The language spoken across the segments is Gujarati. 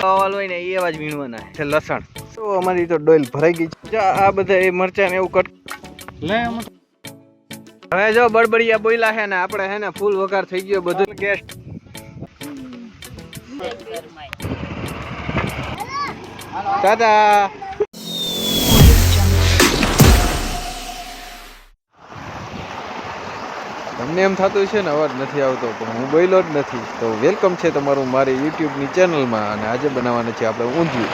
વાલ હોય ને એવા જ વીણવાના છે લસણ. તો અમારી તો ડોલ ભરાઈ ગઈ છે. આ બધા એ મરચા ને એવું કટ લે. હવે જો બળબડિયા બોયલા છે ને આપણે હે ને ફૂલ વઘાર થઈ ગયો બધું. ગેસ દાદા તમને એમ થતું છે ને અવાજ નથી આવતો, પણ હું બોલ્યો જ નથી. તો વેલકમ છે તમારું મારી યુટ્યુબની ચેનલમાં. અને આજે બનાવવાનું છે આપણે ઊંધિયું.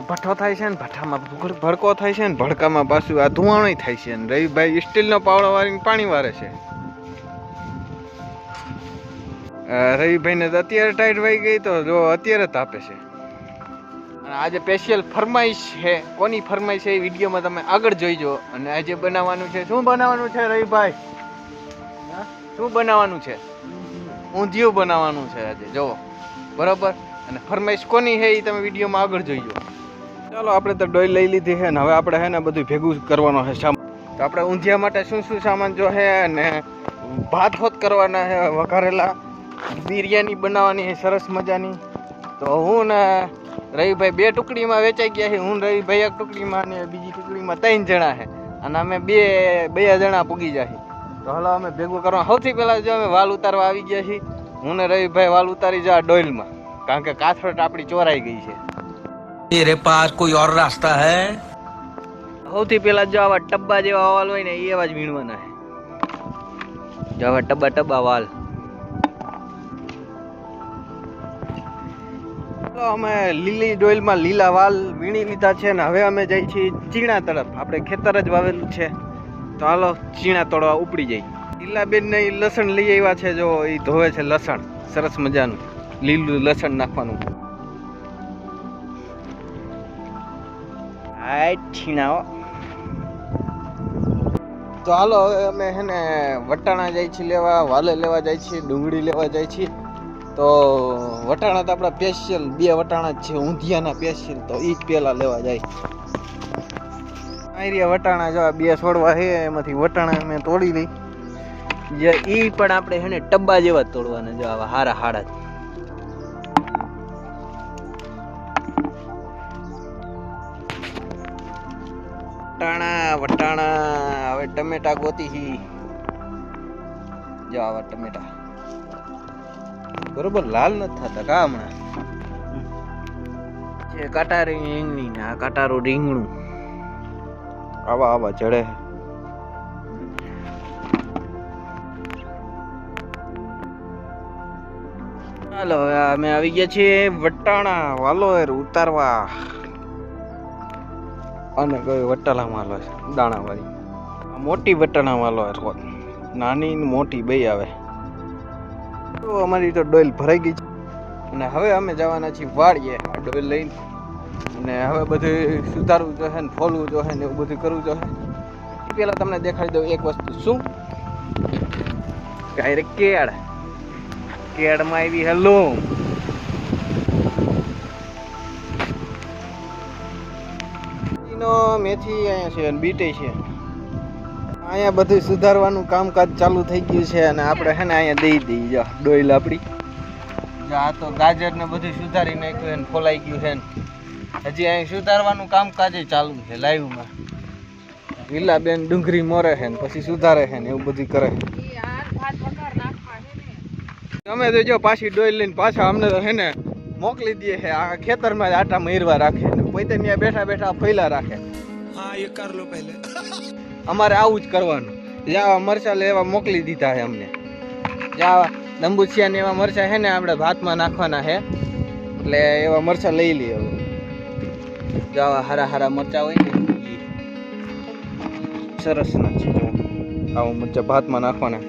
ભઠ્ઠો થાય છે ને ભઠ્ઠામાં ભડકો થાય છે ને ભડકામાં પાછું આ ધુવાણો થાય છે. ને રવિભાઈ સ્ટીલનો પાવડો વાળીને પાણી વારે છે. રવિભાઈને તો અત્યારે ટાઈટ વાઈ ગઈ તો જો અત્યારે તાપે છે. અને આજે સ્પેશિયલ ફરમાઈશ છે. કોની ફરમાઈશ છે એ વિડીયોમાં તમે આગળ જોઈજો. અને આજે બનાવવાનું છે, શું બનાવવાનું છે રવિભાઈ? શું બનાવવાનું છે? ઊંધિયું બનાવવાનું છે આજે, જોવો બરોબર. અને ફરમાઈશ કોની છે એ તમે વિડીયોમાં આગળ જોઈજો. ચાલો આપણે તો ડોઈ લઈ લીધી છે ને હવે આપણે હે ને બધું ભેગું કરવાનું છે સામાન. તો આપણે ઊંધિયા માટે શું શું સામાન જો છે, અને ભાત હોત કરવાના છે વઘારેલા, બિરયાની બનાવવાની છે સરસ મજાની. તો હું ને રવિભાઈ બે ટુકડીમાં વેચાઈ ગયા છે. હું રવિભાઈ એક ટુકડીમાં અને બીજી ટુકડીમાં 3 જણા છે. અને અમે બે જણા પૂગી જાય. તો હલો અમે ભેગું કરવા. સૌથી પહેલાં જો અમે વાલ ઉતારવા આવી ગયા છીએ. હું ને રવિભાઈ વાલ ઉતારી જા ડોઈલમાં, કારણ કે કાથરોટ આપણી ચોરાઈ ગઈ છે. तेरे पास कोई और रास्ता है? સૌથી પહેલા જો આવા ટબ્બા જેવા વાલ હોય ને એવા જ વીણવાના છે. જો આવા ટબ્બા વાલ. તો અમે લીલી ડોઈલમાં લીલા વાલ વીણી લીધા છે ને હવે અમે જઈએ છીએ ચીણા તરફ. આપણે ખેતર જ વાવેલું છે. તો હાલો ચીણા તોડવા ઉપડી જઈએ. લીલાબેન ને લસણ લઈ આવ્યા છે. જો એ ધોવે છે લસણ સરસ મજાનું, લીલું લસણ નાખવાનું. છીણાઓ. તો હાલો હવે અમે હે ને વટાણા જાય છે લેવા, વાલે લેવા જાય છે, ડુંગળી લેવા જાય છે. તો વટાણા તો આપણા સ્પેશિયલ 2 વટાણા જ છે ઊંધિયાના સ્પેશિયલ. તો એ જ પહેલા લેવા જાય. આયરિયા વટાણા જો 2 છોડવા છે, એમાંથી વટાણા અમે તોડી લઈ. જે એ પણ આપણે હે ને ટબ્બા જેવા જ તોડવાના. જો આવા હારા હાડા. વટાણા હવે ટમેટા ગોતી હી. જો આવા ટમેટા બરોબર લાલ નથી થતા કા હમણાં. જે કાટારી રીંગણી ને આ કાટારું રીંગણું આવા જડે. ચાલો અમે આવી ગયા છીએ વટાણા વાલો ઉતારવા. અને કઈ વટાણા વાલો છે દાણા વાળી. મોટી વટાણા વાલો રોજ નાની મોટી બે આવે. તો અમારી તો ડોલ ભરાઈ ગઈ છે. અને હવે અમે જવાના છીએ વાડીએ આ ડોલ લઈને. અને હવે બધું સુધારવું જોઈએ ને ફોલવું જોઈએ ને એવું બધું કરવું જોઈએ. એ પહેલાં તમને દેખાડી દઉં એક વસ્તુ. શું? ડાયરેક્ટ કેળમાં આવી હેલો. મેથી અહીંયા છે અને બીટે છે. અહીંયા બધું સુધારવાનું કામકાજ ચાલુ થઈ ગયું છે. અને આપણે છે ને અહીંયા દઈ દઈએ. જો ડોઈલ આપણી. જો આ તો ગાજર ને બધું સુધારી નાખ્યું અને ફોલાઈ ગયું છે. હજી અહીં સુધારવાનું કામકાજ ચાલુ છે લાઈવમાં. લીલાબેન ડુંગળી મોરે છે ને પછી સુધારે છે ને એવું બધું કરે છે. અમે તો જો પાછી ડોઈલ લઈને પાછા અમને તો છે ને મોકલી દઈએ છે. આ ખેતરમાં આટા મરવા રાખે ને પોતે ત્યાં બેઠા બેઠા ફૈલા રાખે. હા એ કર લો પહેલે. અમારે આવું જ કરવાનું. જ્યાં મરચા લેવા મોકલી દીધા છે અમને. જ્યાં દંબુચિયા ને એવા મરચા છે ને આપણે ભાતમાં નાખવાના છે. એટલે એવા મરચા લઈ લઈએ. હવે જો આવા હારા મરચા હોય ને સરસ ના છે. આવું મરચા ભાતમાં નાખવાના.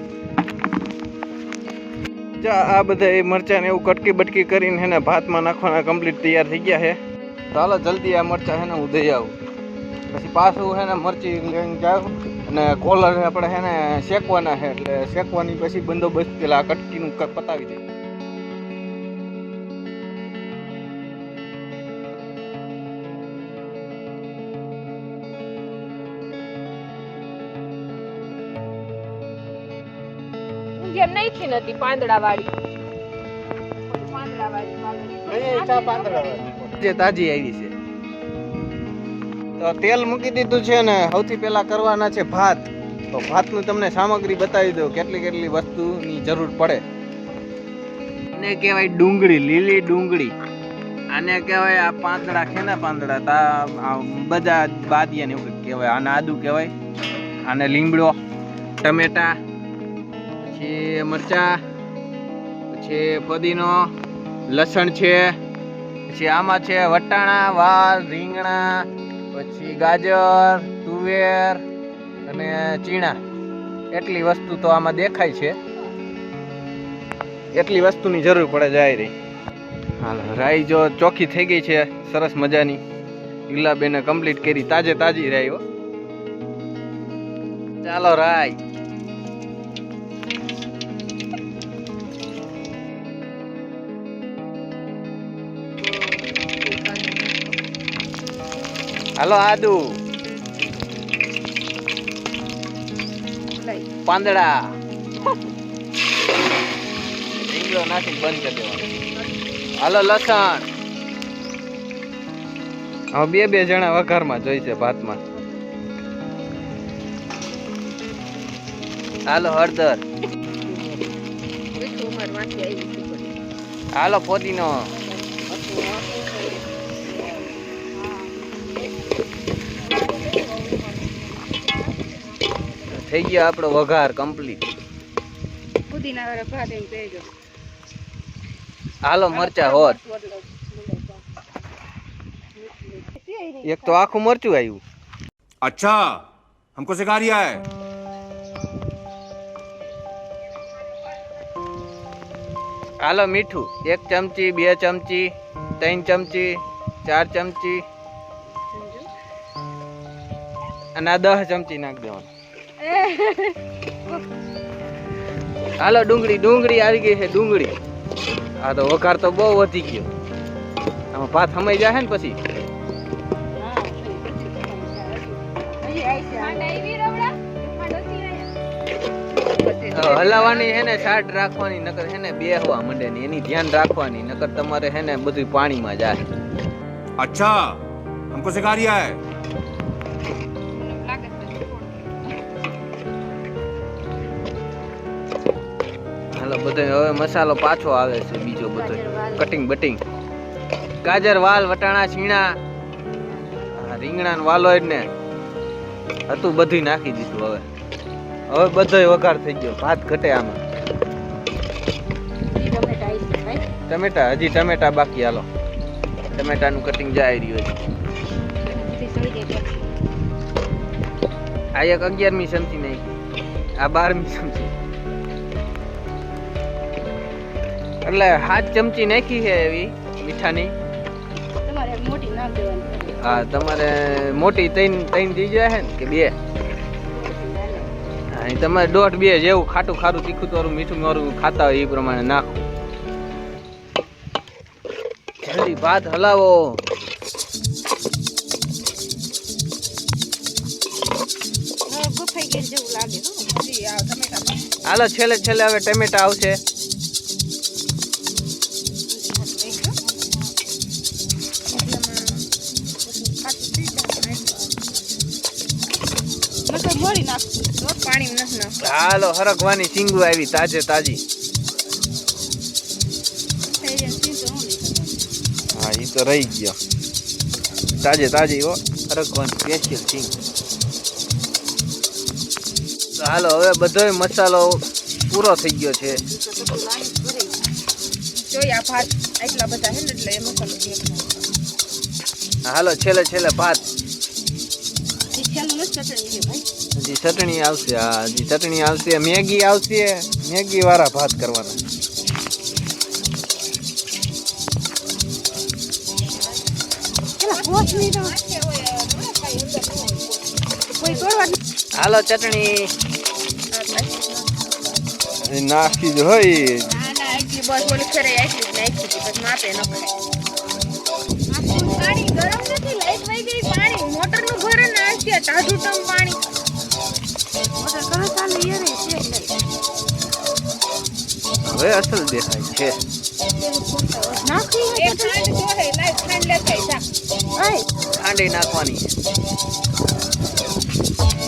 આ બધા એ મરચાં ને એવું કટકી બટકી કરીને એને ભાતમાં નાખવાના કમ્પ્લીટ તૈયાર થઈ ગયા છે. તો હાલો જલ્દી આ મરચાં છે ને હું દઈ આવું, પછી પાછું છે ને મરચી લઈને જાઉં અને કોલર આપણે છે ને શેકવાના છે, એટલે શેકવાની પછી બંદોબસ્ત પેલા કટકીનું પતાવી દઈએ. જેમ નહીં નથી પાંદડા વાળી જે તાજી આવી છે. તો તેલ મૂકી દીધું છે ને સૌથી પહેલા કરવાના છે ભાત. તો ભાતનું તમને સામગ્રી બતાવી દઉં કેટલી કેટલી વસ્તુની જરૂર પડે. આને કહેવાય ડુંગળી, લીલી ડુંગળી. આને કહેવાય આ પાંદડા છે ને પાંદડા તા બધા બાદિયાને એવું કહેવાય. આને આદુ કહેવાય, આને લીમડો, ટમેટા, પછી મરચા, પછી ફુદીનો, લસણ છે, પછી આમાં છે વટાણા, વાલ, રીંગણા, પછી ગાજર, તુવેર અને ચીણા. એટલી વસ્તુ તો આમાં દેખાય છે, એટલી વસ્તુની જરૂર પડે જાય રહી. હાલ રાઈ જો ચોખ્ખી થઈ ગઈ છે સરસ મજાની. ઈલાબેને કમ્પ્લીટ કરી, તાજે તાજી રાઈ હો. ચાલો રાઈ. હાલો આદુ, પાંદડા, રીંગણો નાખી બંધ કરી દેવાનો. હાલો લસણ. હવે બે જણા વઘારમાં જોઈશે ભાતમાં. હાલો હળદર, હાલો ફુદીનો, થઈ ગયો આપણો વઘાર કમ્પ્લીટ. હાલો મરચા હોત. એક તો આખું મરચું આવ્યું. अच्छा हमको सिखा रिया है. હાલો મીઠું 1 ચમચી, 2 ચમચી, 3 ચમચી, 4 ચમચી અને આ 10 ચમચી નાખ દેવાનું. હાલો ડુંગળી, ડુંગળી આવી ગઈ છે ડુંગળી. આ તો વઘાર તો બહુ વધી ગયો. આમાં ભાત હમાઈ જાય ને પછી હલાવાની છે ને સાટ રાખવાની, નકર છે ને બેહવા માંડે ને એની ધ્યાન રાખવાની, નકર તમારે છે ને બધું પાણીમાં જાય. अच्छा हमको सिखा रिया है. હાલો બધો હવે મસાલો પાછો આવે છે બીજો બધો કટિંગ બટિંગ. ગાજર, વાલ, વટાણા, છીણા, રીંગણા ને વાલો ને હતું બધું નાખી દીધું. હવે બધોય વઘાર થઈ ગયો. ભાત ઘટે આમાં. ટમેટા, હજી ટમેટા બાકી. હાલો ટમેટાનું કટિંગ જાય રહ્યું છે. આ એક 11મી ચમચી નાખી, આ 12મી ચમચી, એટલે 7 ચમચી નાખી છે એવી મીઠાની. હા તમારે મોટી 3 થઈ જાય છે ને કે 2? હા તમારે 1.5-2 જેવું ખાટું ખારું તીખું વાળું મીઠું મારું ખાતા હોય એ પ્રમાણે નાખો. જલ્દી ભાત હલાવો. હાલો છેલ્લે છેલ્લે હવે ટમેટા આવશે. હાલો હરગવાની સિંગુ આવી તાજે તાજી. હા એ તો રહી ગયો તાજે તાજી હો, હરગવાની સ્પેશિયલ સિંગ. તો હાલો હવે બધોય મસાલો પૂરો થઈ ગયો છે. હાલો છેલ્લે છેલ્લે ભાત. હજી ચટણી આવશે. હા હજી ચટણી આવશે, મેગી આવશે. મેગી વાળા ભાત કરવાના. કોઈ તોડવા હાલો ચટણી નાખી જ હોય ના ના એટલી બસ ઓલી ફેરે એટલી નાખી હતી બસ માપે ન ખાય પાણી ગરમ નથી લાઈટ વહી ગઈ પાણી મોટર નું ભરે ને આસ્યા ટાઢું ટમ પાણી મોટર કરો ચાલુ યરે છે હવે અસલ દેખાય છે નાખી એક ખાંડ જો હે લાઈટ ખાંડ લેખાય જા ઓય ખાંડી નાખવાની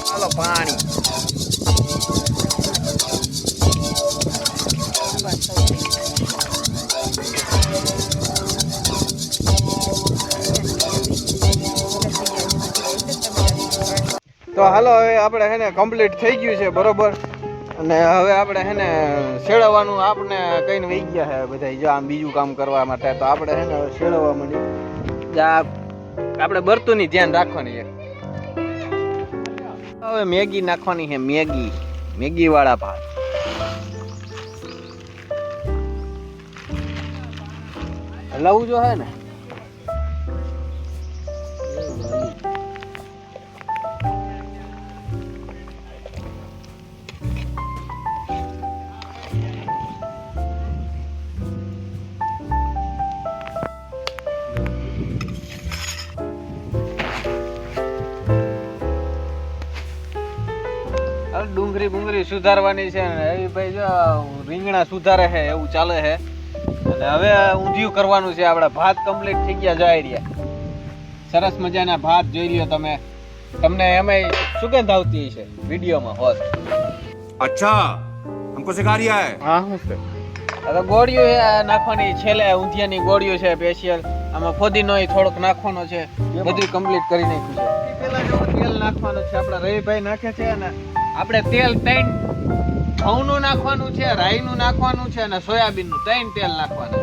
હાલો પાણી તો હાલો હવે આપણે હે ને કમ્પ્લીટ થઈ ગયું છે બરોબર અને હવે આપણે હે ને શેળવવાનું આપણે કઈને વહી ગયા છે બધા જો આમ બીજું કામ કરવા માટે તો આપણે હે ને શેળવવા માંડી આપણે બરતુંની ધ્યાન રાખવાની છે હવે મેગી નાખવાની છે મેગી વાળા ભાત હલાવવું જો હે ને ડુંગળી સુધારવાની છે ને એ ભાઈ જો રીંગણા સુધારે છે એવું ચાલે છે અને હવે ઊંધિયું કરવાનું છે આપણે ભાત કમ્પ્લીટ થઈ ગયા જાય રહ્યા સરસ મજાના ભાત જોઈ લ્યો તમે તમને એમાં સુગંધ આવતી છે વિડીયોમાં હોત अच्छा हमको सिखा रिया है હા હું છે આ તો ગોળીઓ નાખવાની છેલ્લે ઊંધિયાની ગોળીઓ છે સ્પેશિયલ આમાં ફોદીનો થોડોક નાખવાનો છે બધું કમ્પ્લીટ કરી નાખ્યું છે પેલા જો તેલ નાખવાનું છે આપણા રવિભાઈ નાખે છે અને આપણે તેલ 3 ઘઉંનું નાખવાનું છે રાઈનું નાખવાનું છે અને સોયાબીનનું 3 તેલ નાખવાનું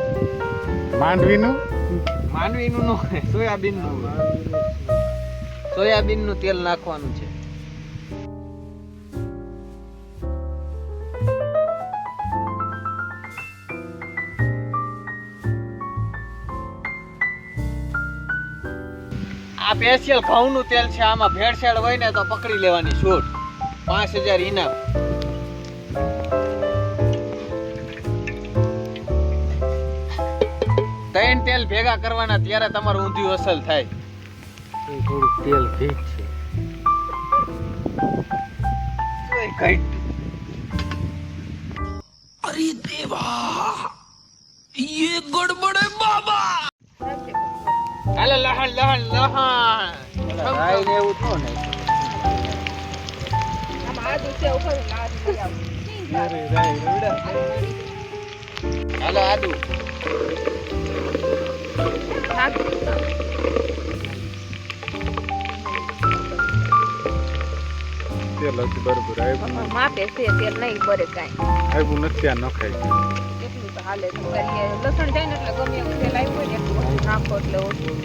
માંડવીનું નો સોયાબીનનું તેલ નાખવાનું છે આ સ્પેશિયલ ઘઉંનું તેલ છે આમાં ભેળસેળ હોય ને તો પકડી લેવાની છૂટ 5000 ઇનામ ત્રણ તેલ ભેગા કરવાના ત્યારે તમારું ઊંધિયું અસલ થાય થોડું તેલ ભેગ છે अरे देवा ये गड़बड़ है बाबा હાલો લહણ રાઈ ને એવું તો ને આમ આદુ છે ઉપર લાદ લઈ આવ રાઈ રવડા હાલો આદુ નાખ તેલ હતી બરોબર આવ્યું માપે છે તેલ નહીં બરે કાઈ આવ્યું નથી આ નખાય એટલું તો હાલે તો કરીએ લસણ જાય ને એટલે ગમે એવું તેલ આવ્યું હોય ને એટલું નાખો એટલે ઓછું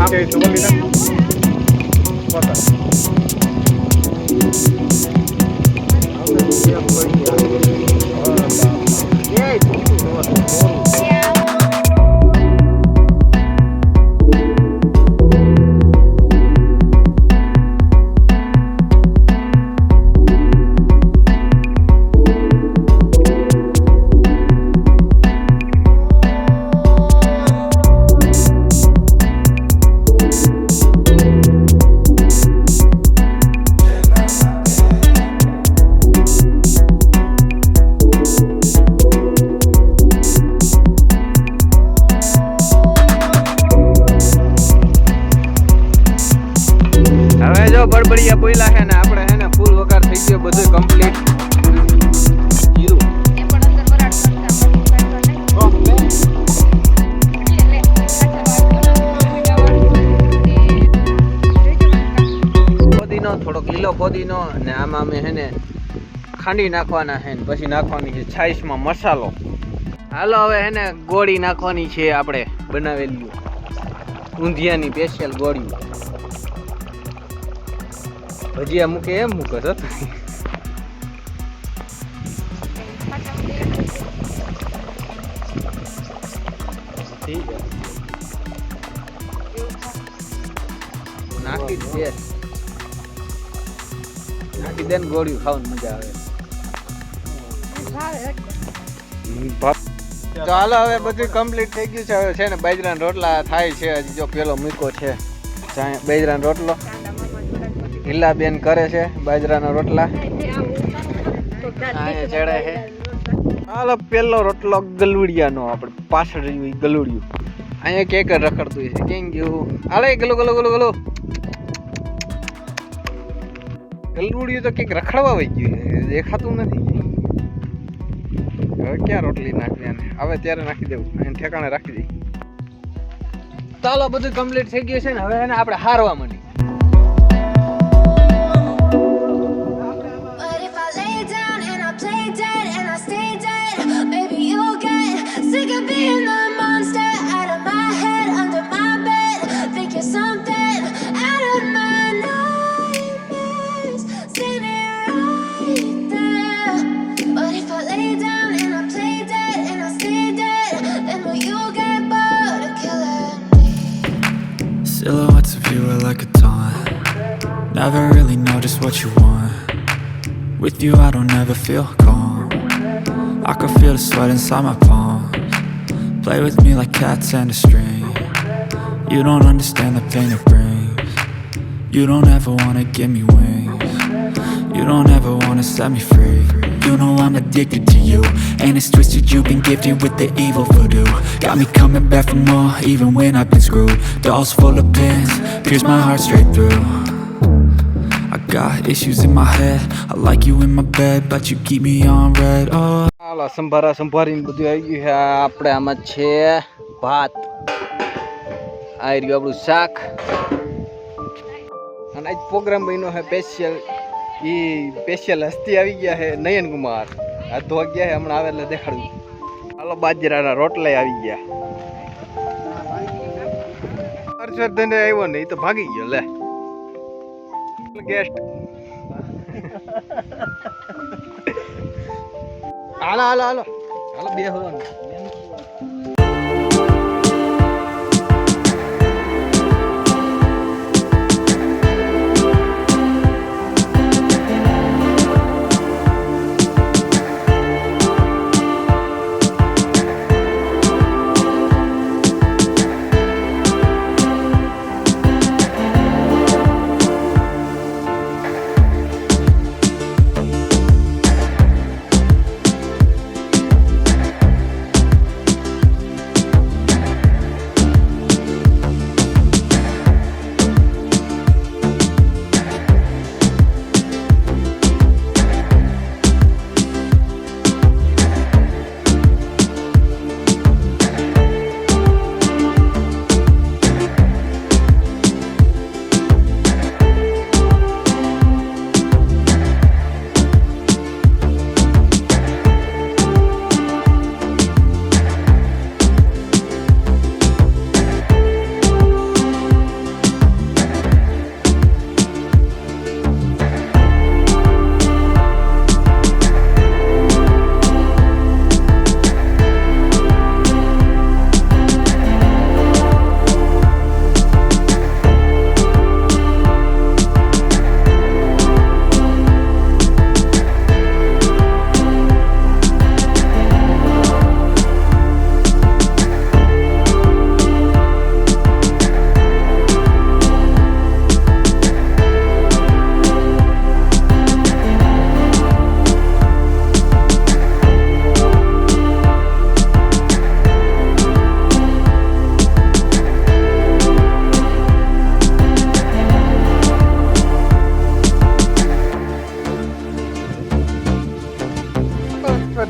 Okay, so what is that? What is બળબડિયા બોલ્યા છે ને આપણે હે ને ફૂલ વઘાર થઈ ગયો બધું કમ્પ્લીટ જીરું એ પણ અંદર વરાળ કરતા પોદીનો થોડોક લીલો પોદીનો અને આમાં અમે હે ને ખાંડી નાખવાના છે ને પછી નાખવાની છે છાશમાં મસાલો. હાલો હવે એને ગોળી નાખવાની છે આપણે બનાવેલી ઊંધિયાની સ્પેશિયલ ગોળી. ભજીયા મૂકે એમ મૂકે છો. નાખી દે નાખી દે ને ગોળીઓ ખાવાની મજા આવે. તો હાલો હવે બધું કમ્પ્લીટ થઈ ગયું છે. હવે છે ને બાજરાના રોટલા થાય છે. હજી જો પેલો મૂકો છે બાજરાનો રોટલો. હિલાબેન કરે છે બાજરાના રોટલા. અહીંયા ચડે છે. હાલો પેલો રોટલો ગલુડિયાનો આપણે પાછળ રહ્યું ગલુડિયું. અહીંયા કેક રખડતું છે. કેમ ગયું હાલે ગલો ગલો ગલો ગલો ગલુડિયું તો કેક રખડવા વહી ગયું છે. દેખાતું નથી. હવે ક્યાં રોટલી નાખવી આને? હવે ત્યારે નાખી દેવું એને ઠેકાણે રાખી દઈ. ચાલો બધું કમ્પ્લીટ થઈ ગયું છે ને હવે એને આપણે હારવા માંડી. Silhouettes of you are like a taunt. Never really know just what you want. With you I don't ever feel calm. I can feel the sweat inside my palms. Play with me like cats and a string. You don't understand the pain it brings. You don't ever wanna give me wings. You don't ever wanna set me free. You know I'm addicted to you, and it's twisted, you've been gifted with the evil voodoo. Got me coming back for more, even when I've been screwed. Dolls full of pins, pierce my heart straight through. I got issues in my head, I like you in my bed, but you keep me on red. Oh. હાલો સંભારા સંભારીને બધું આવી ગયું છે. આપણે આમાં છે ભાત, આ રહ્યું આપણું શાક, અને આજ પ્રોગ્રામ બન્યો છે સ્પેશિયલ. એ સ્પેશિયલ હસ્તી આવી ગયા છે નયન કુમાર. આ ધોવા ગયા છે હમણાં આવે એટલે દેખાડું. હાલો બાજરાના રોટલા આવી ગયા. હર્ષવર્ધન આવ્યો ને એ તો ભાગી ગયો. લે ગેસ્ટ. હાલો હાલો હાલો હાલો બે હોવાનું.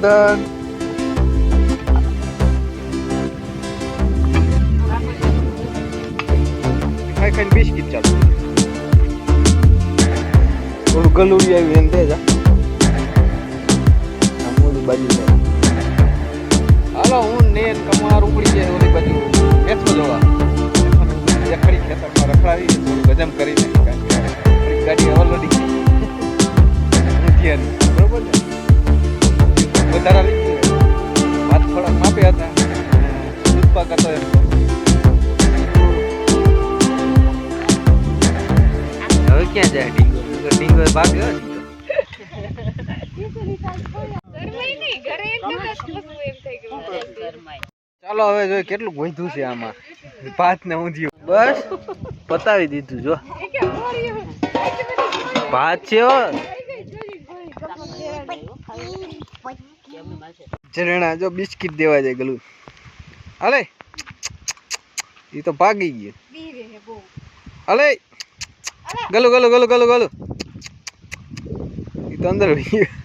Done. ખાઈ ખાઈને બિસ્કિટ ચાલુ. થોડું ગલુડી આવ્યું એમ દે જા. બાજુ છે. હાલો હું ને કમાર ઉપડી જાય ઓલી બાજુ મેચમાં જોવા ખડી ખેતરમાં રખડાવી થોડું ગજમ કરીને કારણ કે ગાડી ઓલરેડી ઊંધિયાની બરોબર ને વધારા લીધી ભાત થોડાક માપ્યા હતા દૂધ પાક હતો એમ હવે ક્યાં જાય ડીંગો ડીંગો ભાગ્યો ચાલો હવે જોઈએ કેટલું ગોઈધું છે આમાં ભાત ને ઊંધિયું બસ પતાવી દીધું જો ભાત છે ઝરણા જો બિસ્કિટ દેવા જાય ગલું અલે એ તો ભાગી ગયું અલે ગલું ગલું ગલું ગલું ગલું એ તો અંદર વહી ગયું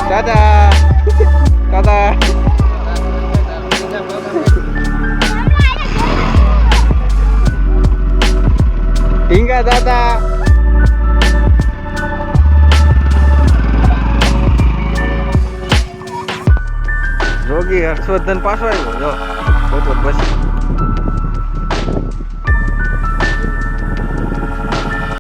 દાદા દાદા ઢીંગા દાદા રોગી હર્ષવર્ધન પાછો આવ્યો જો બસ